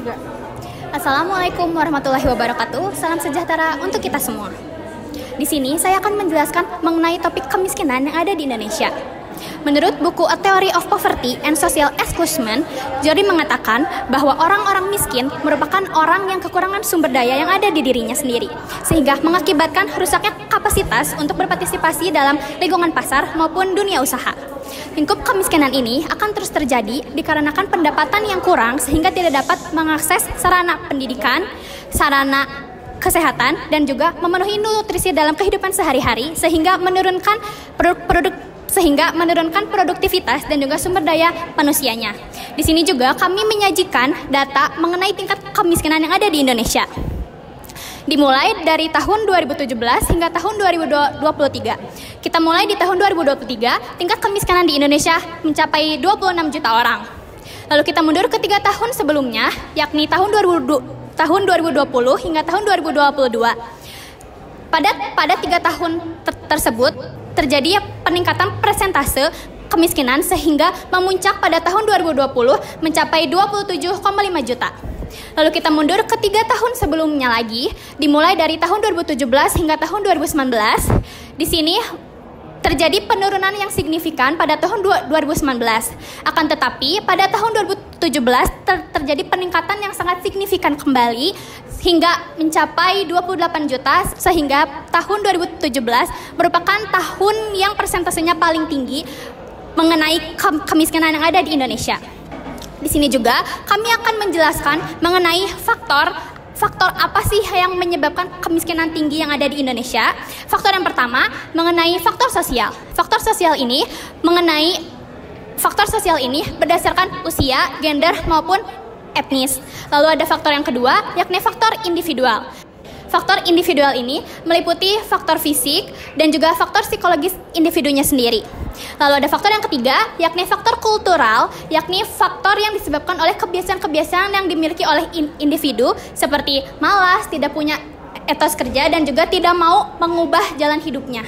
surga. Assalamualaikum warahmatullahi wabarakatuh. Salam sejahtera untuk kita semua. Di sini saya akan menjelaskan mengenai topik kemiskinan yang ada di Indonesia. Menurut buku A Theory of Poverty and Social Exclusion, Jordi mengatakan bahwa orang-orang miskin merupakan orang yang kekurangan sumber daya yang ada di dirinya sendiri, sehingga mengakibatkan rusaknya kapasitas untuk berpartisipasi dalam lingkungan pasar maupun dunia usaha. Lingkup kemiskinan ini akan terus terjadi dikarenakan pendapatan yang kurang sehingga tidak dapat mengakses sarana pendidikan, sarana kesehatan, dan juga memenuhi nutrisi dalam kehidupan sehari-hari sehingga menurunkan produktivitas dan juga sumber daya manusianya. Di sini juga kami menyajikan data mengenai tingkat kemiskinan yang ada di Indonesia. Dimulai dari tahun 2017 hingga tahun 2023. Kita mulai di tahun 2023, tingkat kemiskinan di Indonesia mencapai 26 juta orang. Lalu kita mundur ke 3 tahun sebelumnya, yakni tahun 2020 hingga tahun 2022. Pada 3 tahun tersebut, terjadi peningkatan persentase kemiskinan sehingga memuncak pada tahun 2020 mencapai 27,5 juta. Lalu kita mundur ke 3 tahun sebelumnya lagi, dimulai dari tahun 2017 hingga tahun 2019. Di sini terjadi penurunan yang signifikan pada tahun 2019. Akan tetapi pada tahun 2017 terjadi peningkatan yang sangat signifikan kembali hingga mencapai 28 juta, sehingga tahun 2017 merupakan tahun yang persentasenya paling tinggi mengenai kemiskinan yang ada di Indonesia. Di sini juga kami akan menjelaskan mengenai faktor apa sih yang menyebabkan kemiskinan tinggi yang ada di Indonesia. Faktor yang pertama mengenai faktor sosial. Faktor sosial ini berdasarkan usia, gender maupun etnis. Lalu ada faktor yang kedua, yakni faktor individual. Faktor individual ini meliputi faktor fisik dan juga faktor psikologis individunya sendiri. Lalu ada faktor yang ketiga, yakni faktor kultural, yakni faktor yang disebabkan oleh kebiasaan-kebiasaan yang dimiliki oleh individu, seperti malas, tidak punya etos kerja, dan juga tidak mau mengubah jalan hidupnya.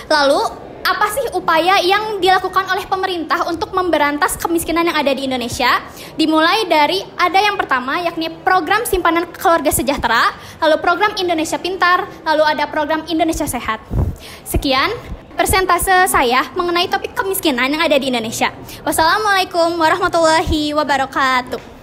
Lalu, apa sih upaya yang dilakukan oleh pemerintah untuk memberantas kemiskinan yang ada di Indonesia? Dimulai dari ada yang pertama, yakni program simpanan keluarga sejahtera, lalu program Indonesia Pintar, lalu ada program Indonesia Sehat. Sekian persentase saya mengenai topik kemiskinan yang ada di Indonesia. Wassalamualaikum warahmatullahi wabarakatuh.